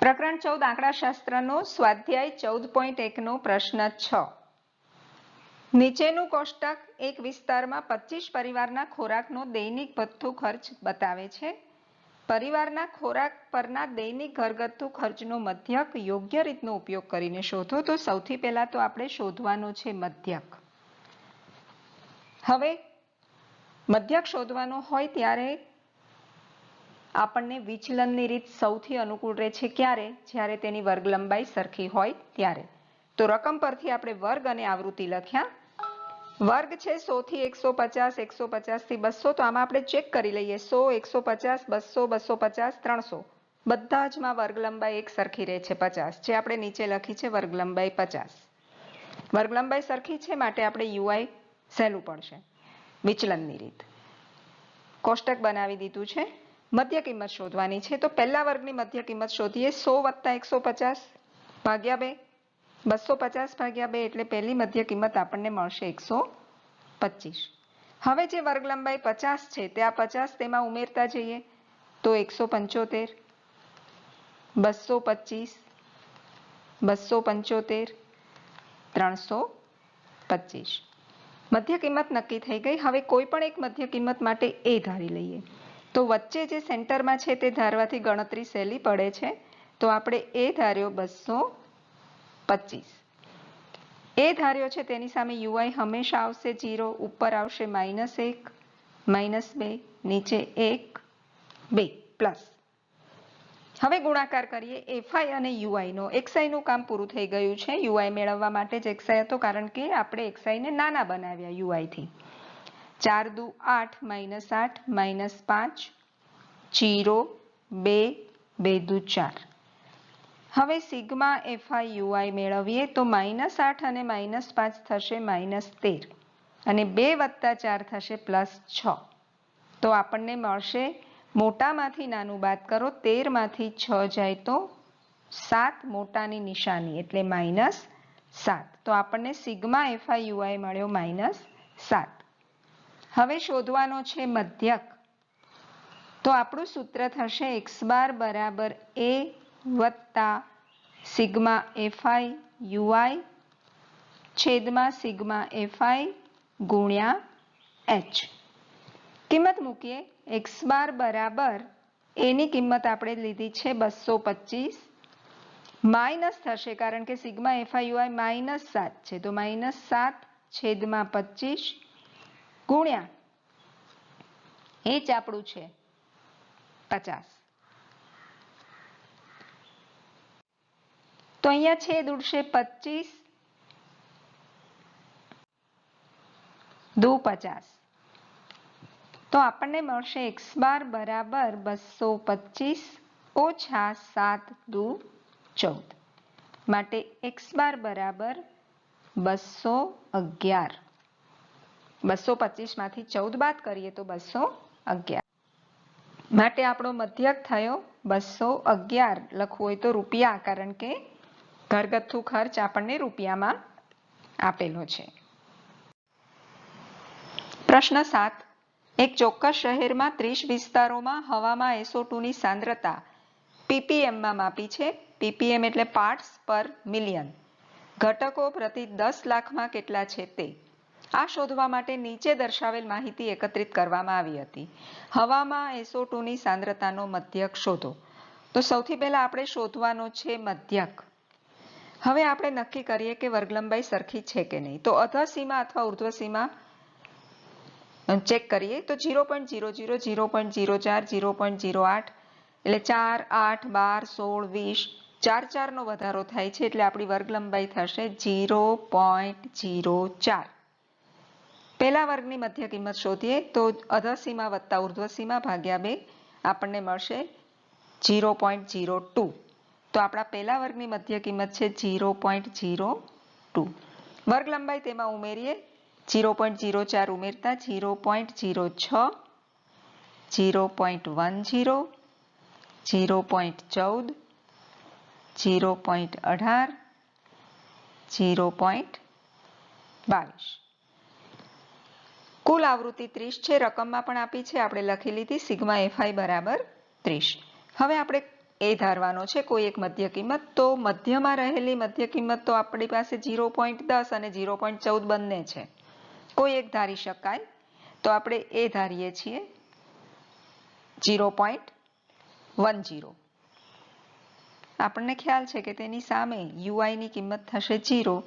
પ્રકરણ 14 આંકડાશાસ્ત્રનો સ્વાધ્યાય 14.1 નો પ્રશ્ન 6. નીચેનું કોષ્ટક એક વિસ્તારમાં 25 પરિવારના ખોરાકનો દૈનિક ભથ્થું ખર્ચ બતાવે છે. પરિવારના ખોરાક પરના દૈનિક ઘરગથ્થુ ખર્ચનો મધ્યક યોગ્ય રીતનો ઉપયોગ કરીને શોધો. તો સૌથી પહેલા તો આપણે શોધવાનો છે મધ્યક. હવે મધ્યક શોધવાનો હોય ત્યારે આપણને વિચલનની રીત સૌથી અનુકૂળ રહે છે. ક્યારે? જ્યારે તેની વર્ગ લંબાઈ સરખી હોય ત્યારે. તો રકમ પરથી આપણે વર્ગ અને આવૃત્તિ લખ્યા. વર્ગ છે 100 થી 150, 150 થી 200. તો આમાં આપણે ચેક કરી લઈએ. 100, 150, 200, 250, 300 બધા જ માં વર્ગ લંબાઈ એક સરખી રહે છે 50, જે આપણે નીચે લખી છે વર્ગ લંબાઈ 50. વર્ગ લંબાઈ સરખી છે માટે આપણે યુઆઈ સહેલું પડશે. વિચલનની રીત કોષ્ટક બનાવી દીધું છે. મધ્ય કિંમત શોધવાની છે. તો પહેલા વર્ગની મધ્ય કિંમત શોધીએ. 100 + 150 ભાગ્યા 2, 250 ભાગ્યા 2 એટલે પહેલી મધ્ય કિંમત આપણને મળશે 125. હવે જે વર્ગ લંબાઈ 50 છે તે આ 50 તેમાં ઉમેરતા જઈએ તો 175, 225, 275, 325. મધ્ય કિંમત નક્કી થઈ ગઈ. હવે કોઈ પણ એક મધ્ય કિંમત માટે એ ધારી લઈએ. તો વચ્ચે જે સેન્ટરમાં છે તે ધારવાથી ગણતરી સહેલી પડે છે. તો આપણે એ ધાર્યો 225. એ ધાર્યો છે તેની સામે યુઆઈ હંમેશા આવશે 0, ઉપર આવશે -1, -2, નીચે 1, 2 પ્લસ. હવે ગુણાકાર કરીએ એફઆઈ અને યુઆઈનો. એક્સઆઈનું કામ પૂરું થઈ ગયું છે. યુઆઈ મેળવવા માટે જ એક્સઆઈ હતો, કારણ કે આપણે એક્સઆઈને નાના બનાવ્યા યુઆઈથી. 4 દુ 8, -8, -5, 0, 2, 2 દુ 4. હવે સિગ્મા એફઆઈ યુઆઈ મેળવીએ તો -8 અને -5 થશે -13 અને 2 + 4 થશે +6. તો આપણને મળશે, મોટામાંથી નાનું બાદ કરો, 13 માંથી 6 જાય તો 7, મોટાની નિશાની એટલે -7. તો આપણને સિગ્મા એફઆઈ યુઆઈ મળ્યો -7. હવે શોધવાનો છે મધ્યક. તો આપણું સૂત્ર થશે x બાર બરાબર a વત્તા સિગ્મા એફઆઈ યુઆઈ છેદમાં સિગ્મા એફઆઈ ગુણ્યા h. કિંમત મૂકીએ. x બાર બરાબર એની કિંમત આપણે લીધી છે 225, માઇનસ થશે કારણ કે સિગ્મા એફઆઈ યુઆઈ -7 છે. તો -7 છેદમાં 25 ગુણ્યા h આપણું છે 50. તો અહીંયા છેદ ઉડશે 25 દુ 50. તો આપણને મળશે x બાર બરાબર 225 ઓછા 7 દુ 14. માટે x બાર બરાબર 211. 225 માંથી 14 બાદ કરીએ તો 211. માટે આપણો મધ્યક થયો 211. લખવું હોય તો રૂપિયા, કારણ કે ઘરગથ્થુ ખર્ચ આપણને રૂપિયામાં આપેલો છે. પ્રશ્ન 7. એક ચોક્કસ શહેરમાં 30 વિસ્તારોમાં હવામાં SO2 ની સાંદ્રતા ppmમાં માપી છે. ppm એટલે પાર્ટ્સ પર મિલિયન. ઘટકો પ્રતિ 10 લાખમાં કેટલા છે તે. આ શોધવા માટે નીચે દર્શાવેલ માહિતી એકત્રિત કરવામાં આવી હતી. હવામાં SO2 ની સાંદ્રતાનો મધ્યક શોધો. તો સૌથી પહેલા આપણે શોધવાનો છે મધ્યક. હવે આપણે નક્કી કરીએ કે વર્ગ લંબાઈ સરખી છે કે નહીં. તો અધઃસીમા અથવા ઉર્ધ્વસીમા ચેક કરીએ તો 0.00, 0.04, 0.08 એટલે 4, 8, 12, 16, 20, 4 નો વધારો થાય છે એટલે આપણી વર્ગ લંબાઈ થશે 0.04. પહેલા વર્ગની મધ્ય કિંમત શોધીએ તો અધઃસીમા વત્તા ઉર્ધ્વસીમા ભાગ્યા 2 આપણને મળશે 0.02. તો આપણા પહેલા વર્ગની મધ્ય કિંમત છે 0.02. વર્ગ લંબાઈ તેમાં ઉમેરીએ. 0.04 ઉમેરતા 0.06, 0.10, 0.14, 0.18, 0.22. કુલ આવૃત્તિ 30 છે. રકમમાં પણ આપી છે, આપણે લખી લીધી. સિગ્મા એફઆઈ બરાબર 30. હવે આપણે એ ધારવાનો છે કોઈ એક મધ્ય કિંમત. તો મધ્યમાં રહેલી મધ્ય કિંમત તો આપણી પાસે 0.10 અને 0.14 બંને છે. કોઈ એક ધારી શકાય તો આપણે એ ધારીએ છીએ 0.10. આપણને ખ્યાલ છે કે તેની સામે યુઆઈની કિંમત થશે 0,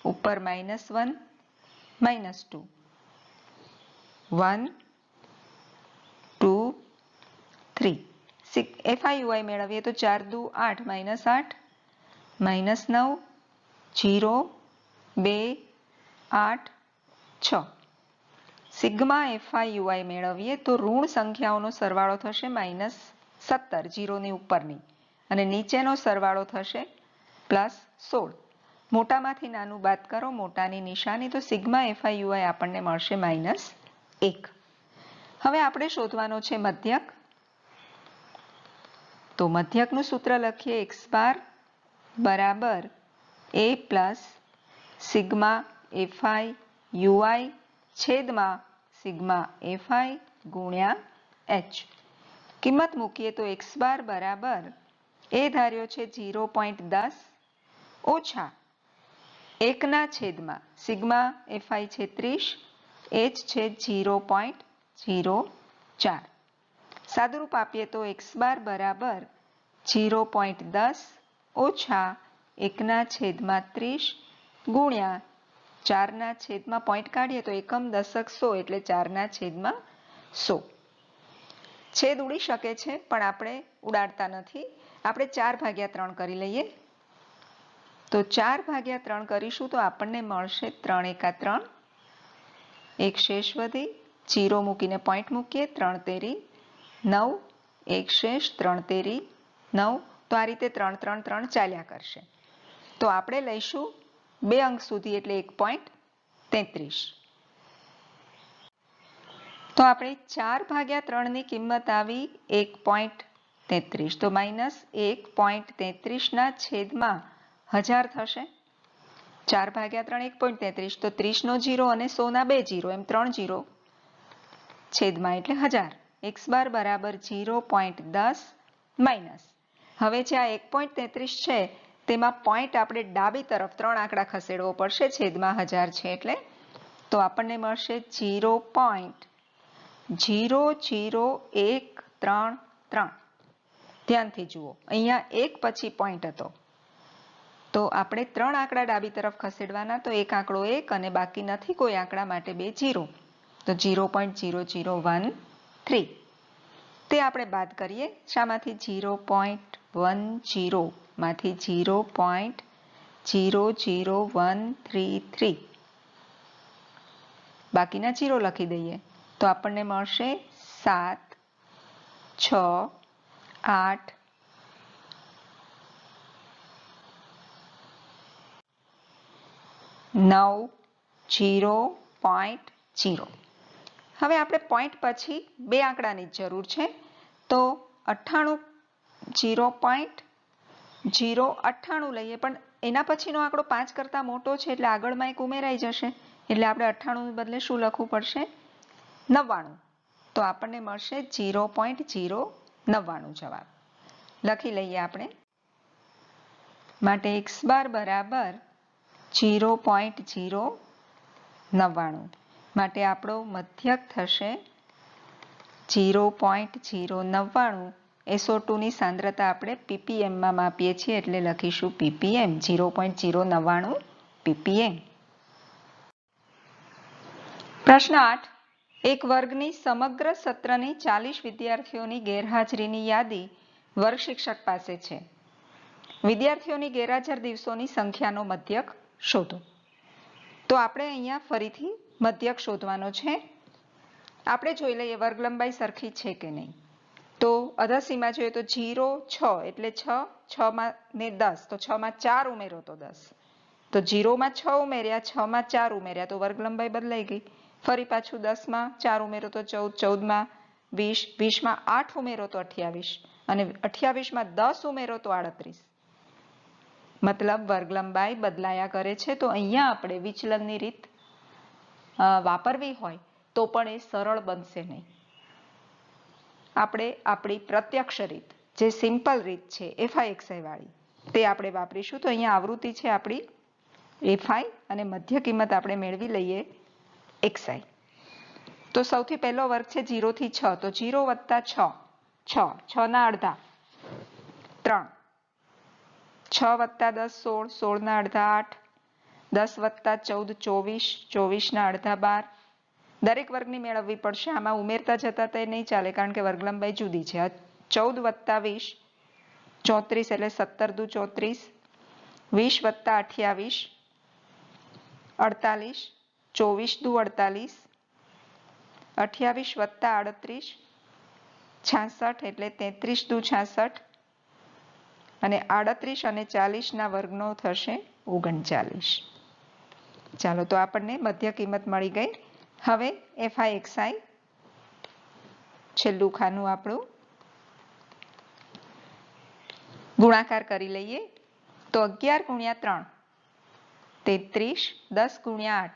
ઉપર -1, -2, 1, 2, 3. FIUI મેળવીએ તો 4 દુ 8, -8, -9, 0, 2, 8, 6. સિગ્મા FIUI મેળવીએ તો ઋણ સંખ્યાઓનો સરવાળો થશે -17, 0ની ઉપરની, અને નીચેનો સરવાળો થશે +16. મોટામાંથી નાનું બાદ કરો, મોટાની નિશાની, તો સિગ્મા FIUI આપણને મળશે -1. હવે આપણે શોધવાનો છે મધ્યક. તો મધ્યકનું સૂત્ર લખીએ, x બાર બરાબર a પ્લસ સિગ્મા FIUI છેદમાં સિગ્મા FI ગુણ્યા h. કિંમત મૂકીએ તો x બાર બરાબર એ ધાર્યો છે 0.10 ઓછા 1ના છેદમાં સિગ્મા FI છે 30, h છે 0.04. સાદુરૂપ આપીએ તો x બાર બરાબર 0.10 ઓછા 1ના છેદમાં 30 ગુણ્યા 4ના છેદમાં પોઈન્ટ કાઢીએ તો એકમ દશક 100 એટલે 4ના છેદમાં 100. છેદ ઉડી શકે છે પણ આપણે ઉડાડતા નથી. આપણે 4/3 કરી લઈએ. તો 4/3 કરીશું તો આપણને મળશે 3 એકા 3, એક શેષ વધી, 0 મૂકીને પોઈન્ટ મૂકીએ, 3 તેરી 9, એક શેષ, 3 તેરી 9. તો આ રીતે 3, 3, 3 ચાલ્યા કરશે. તો આપણે લઈશું 2 અંક સુધી એટલે 1.33. તો આપણે 4/3ની કિંમત આવી 1.33. તો -1.33ના છેદમાં 1000 થશે. 4/3 1.33, તો 30નો 0 અને 100ના 2 0, એમ 3 0 છેદમાં એટલે 1000. x બાર બરાબર 0.10 માઇનસ. હવે જે આ 1.33 છે તેમાં પોઈન્ટ આપણે ડાબી તરફ 3 આંકડા ખસેડવો પડશે, છેદમાં 1000 છે એટલે. તો આપણને મળશે 0.00133. ધ્યાનથી જુઓ, અહીંયા 1 પછી પોઈન્ટ હતો, તો આપણે 3 આંકડા ડાબી તરફ ખસેડવાના, તો એક આંકડો 1 અને બાકી નથી કોઈ આંકડા માટે 2 0. તો 0.0013. તે આપણે બાદ કરીએ. શામાંથી? 0.10 માંથી 0.00133. બાકીના 0 લખી દઈએ તો આપણને મળશે 7, 6, 8, 9, 0.0. હવે આપણે પોઈન્ટ પછી 2 આંકડાની જરૂર છે, તો 98 0.098 લઈએ, પણ એના પછીનો આંકડો 5 કરતાં મોટો છે એટલે આગળમાં એક ઉમેરાઈ જશે, એટલે આપણે 98 બદલે શું લખવું પડશે? 99. તો આપણને મળશે 0.099 જવાબ. લખી લઈએ આપણે. માટે x બાર બરાબર 0.099. માટે આપણો મધ્યક થશે 0.099. SO2ની સાંદ્રતા આપણે ppmમાં માપીએ છીએ એટલે લખીશું ppm, 0.099 ppm. પ્રશ્ન 8. એક વર્ગની સમગ્ર સત્રની 40 વિદ્યાર્થીઓની ગેરહાજરીની યાદી વર્ગ શિક્ષક પાસે છે. વિદ્યાર્થીઓની ગેરહાજર દિવસોની સંખ્યાનો મધ્યક શોધો. તો આપણે અહીંયા ફરીથી મધ્યક શોધવાનો છે. આપણે જોઈ લઈએ વર્ગ લંબાઈ સરખી છે કે નહીં. તો અધસીમાં જોઈએ તો 0, 6 એટલે 6, 6માં ને 10, તો 6માં 4 ઉમેરો તો 10. તો 0માં 6 ઉમેર્યા, 6માં 4 ઉમેર્યા, તો વર્ગ લંબાઈ બદલાઈ ગઈ. ફરી પાછું 10માં 4 ઉમેરો તો 14, 14માં 20, 20માં 8 ઉમેરો તો 28, અને 28માં 10 ઉમેરો તો 38. મતલબ વર્ગ લંબાઈ બદલાયા કરે છે. તો અહીંયા આપણે વિચલનની રીત વાપરવી હોય તો પણ એ સરળ બનશે નહીં. આપણે આપણી પ્રત્યક્ષ રીત જે સિમ્પલ રીત છે FI વાળી તે આપણે વાપરીશું. તો અહીંયા આવૃત્તિ છે આપણી FI અને મધ્ય કિંમત આપણે મેળવી લઈએ XI. તો સૌથી પહેલો વર્ગ છે 0 થી 6, તો 0 વત્તા 6, 6 ના અડધા 3, 6 વત્તા 10 16, 16 ના અડધા 8, 10 વત્તા 14 24, 24 ના અડધા 12. દરેક વર્ગની મેળવવી પડશે, આમાં ઉમેરતા જતા તે નહીં ચાલે કારણ કે વર્ગ લંબાઈ જુદી છે. 14 વત્તા 20 34 એટલે 17 દુ 34, 20 વત્તા 28 48, 24 દુ 48, 28 વત્તા 38 66 એટલે 33 દુ 66 અને 38 અને 40 ના વર્ગનો થશે 39. ચાલો, તો આપણને મધ્ય કિંમત મળી ગઈ. હવે FI છેલ્લું ખાનું આપણું ગુણાકાર કરી લઈએ. તો 11 ગુણ્યા 3 33, 10 ગુણ્યા 8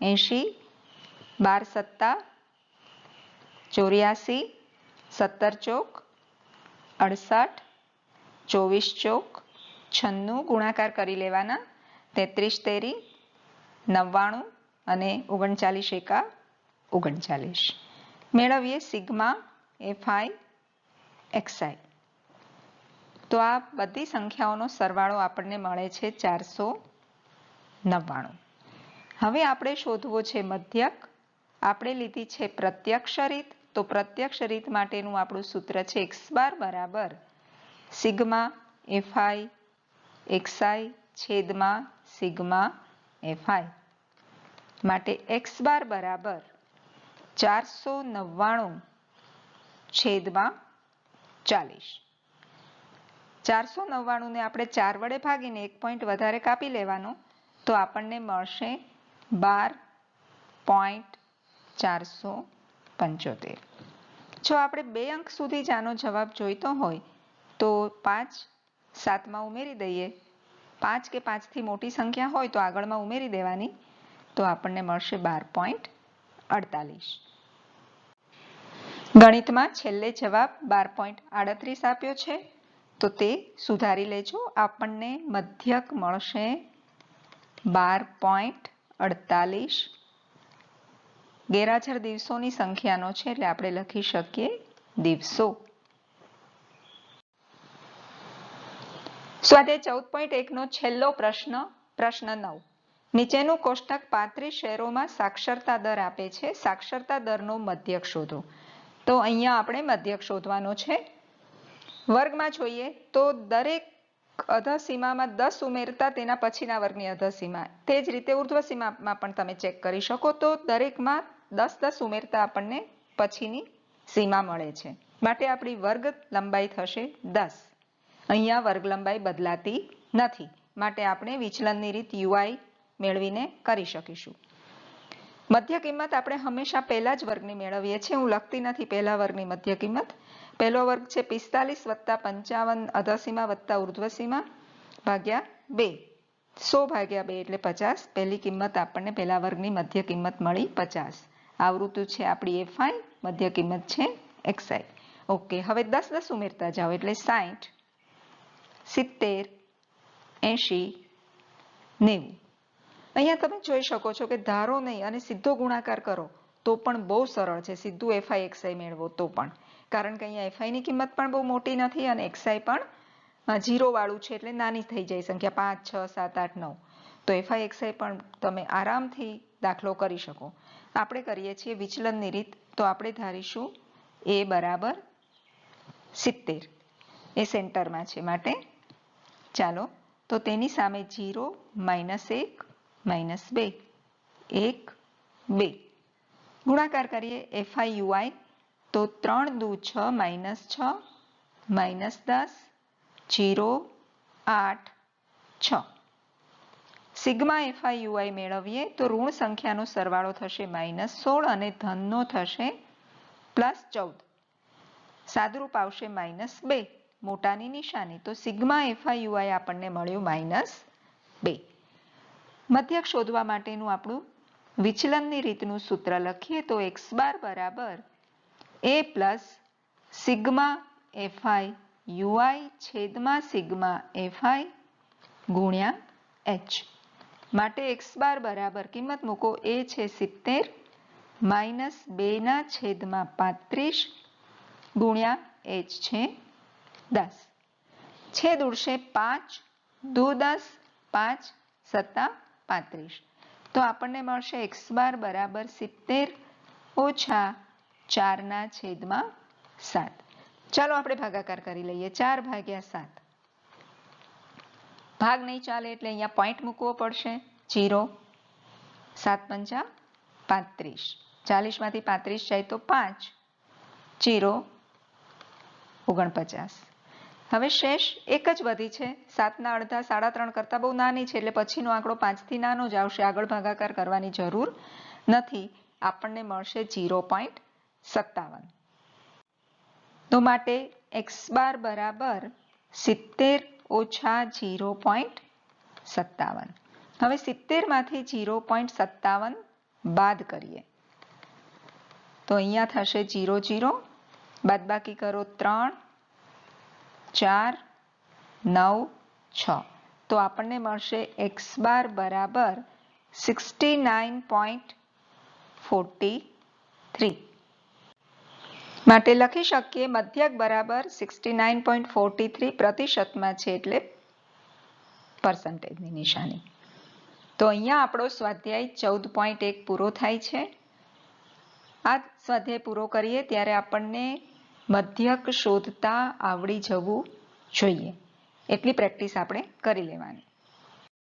80, 12 સત્તા 84, 17 ચોક 68, 24 ચોક 96. ગુણાકાર કરી લેવાના. 33 તેરી 99 અને 39 એકા 39. મેળવીએ સિગ્મા FI. તો આ બધી સંખ્યાઓનો સરવાળો આપણને મળે છે 499. હવે આપણે શોધવો છે મધ્યક. આપણે લીધી છે પ્રત્યક્ષ રીત. તો પ્રત્યક્ષ રીત માટેનું આપણું સૂત્ર છે x બાર બરાબર સિગ્મા FI છેદમાં સિગ્મા FI. માટે x બાર બરાબર 499 છેદમાં 40. 499 ને આપણે 4 વડે ભાગીને 1 પોઈન્ટ વધારે કાપી લેવાનો, તો આપણને મળશે 12.475. જો આપણે 2 અંક સુધી જ આનો જવાબ જોઈતો હોય તો 5 7માં ઉમેરી દઈએ. 5 કે 5 થી મોટી સંખ્યા હોય તો આગળમાં ઉમેરી દેવાની, તો આપણને મળશે 12.48. ગણિતમાં છેલ્લે જવાબ 12.38 આપ્યો છે, તો તે સુધારી લેજો. આપણને મધ્યક મળશે 12.48. ગેરહાજર દિવસોની સંખ્યાનો છે એટલે આપણે લખી શકીએ દિવસો. સ્વાધ્યાય 14.1 નો છેલ્લો પ્રશ્ન 9. નીચેનું કોષ્ટક 35 શહેરોમાં સાક્ષરતા દર આપે છે. સાક્ષરતા દરનો મધ્યક શોધો. તો અહીંયા આપણે મધ્યક શોધવાનો છે. વર્ગમાં જોઈએ તો દરેક અધસીમામાં 10 ઉમેરતા તેના પછીના વર્ગની અધસીમા. તે જ રીતે ઉર્ધ્વસીમામાં પણ તમે ચેક કરી શકો. તો દરેકમાં 10 ઉમેરતા આપણને પછીની સીમા મળે છે. માટે આપણી વર્ગ લંબાઈ થશે 10. અહીંયા વર્ગ લંબાઈ બદલાતી નથી, માટે આપણે વિચલનની રીત UI મેળવીને કરી શકીશું. મધ્ય કિંમત આપણે હંમેશા પહેલા જ વર્ગની મેળવીએ છીએ. હું લખતી નથી પહેલા વર્ગની મધ્ય કિંમત. પહેલો વર્ગ છે 45 વત્તા 55 અધસીમા વત્તા ઉર્ધ્વસીમા ભાગ્યા 2. 100 ભાગ્યા 2 એટલે 50. પહેલી કિંમત આપણને પહેલા વર્ગની મધ્ય કિંમત મળી 50. આવૃત્તિ છે આપણી FI, મધ્ય કિંમત છે XI. ઓકે, હવે 10 ઉમેરતા જાઓ એટલે 60, 70, 80, 90. અહીંયા તમે જોઈ શકો છો કે ધારો નહીં અને સીધો ગુણાકાર કરો તો પણ બહુ સરળ છે. સીધું FI XI મેળવો તો પણ, કારણ કે અહીંયા FI ની કિંમત પણ બહુ મોટી નથી અને XI પણ 0 વાળું છે એટલે નાની થઈ જાય સંખ્યા 5 6 7 8 9. તો FI XI પણ તમે આરામથી દાખલો કરી શકો. આપણે કરીએ છીએ વિચલનની રીત. તો આપણે ધારીશું A બરાબર 70. એ સેન્ટરમાં છે માટે ચાલો, તો તેની સામે 0 -1 -2 1 2. ગુણાકાર કરીએ FI UI. તો 3 દુ 6 -6 -10 0 8 6. સિગ્મા FI UI મેળવીએ તો ઋણ સંખ્યાનો સરવાળો થશે -16 અને ધનનો થશે +14. સાદુરૂપ આવશે -2, મોટાની નિશાની. તો સિગ્મા FI UI આપણને મળ્યું -2. મધ્યક શોધવા માટેનું આપણું વિચલનની રીતનું સૂત્ર લખીએ તો x બાર બરાબર A plus sigma FI UI છેદમાં સિગ્મા એફઆઈ ગુણ્યા એચ. માટે એક્સ બાર બરાબર કિંમત મૂકો, એ છે 70 માઇનસ 2/35 ગુણ્યા એચ છે 10. છેદ ઉડશે 5 દુ 10 5 સત્તા 35. તો આપણને મળશે એક્સ બાર બરાબર 70 ઓછા 4/7. ચાલો આપણે ભાગાકાર કરી લઈએ. 4/7. ભાગ નહીં ચાલે એટલે અહીંયા પોઈન્ટ મૂકવો પડશે. 0 7 પંચા 35. 40 માંથી 35 જાય તો 5 0 49. હવે શેષ એક જ વધી છે. 7ના અડધા 3.5 કરતાં બહુ નાની છે એટલે પછીનો આંકડો 5થી નાનો જ આવશે. આગળ ભાગાકાર કરવાની જરૂર નથી. આપણને મળશે 0.57. તો માટે એક્સ બાર બરાબર 70 ઓછા 0.57. હવે 70 માંથી 0.57 બાદ કરીએ તો અહીંયા થશે 0 0 બાદબાકી કરો 3 4 9 6. તો આપણને મળશે એક્સ બાર બરાબર 69.43. માટે લખી શકીએ મધ્યક બરાબર 69.43 પ્રતિશતમાં છે એટલે પર્સન્ટેજની નિશાની. તો અહીંયા આપણો સ્વાધ્યાય 14.1 પૂરો થાય છે. આ સ્વાધ્યાય પૂરો કરીએ ત્યારે આપણને મધ્યક શોધતા આવડી જવું જોઈએ. એટલી પ્રેક્ટિસ આપણે કરી લેવાની.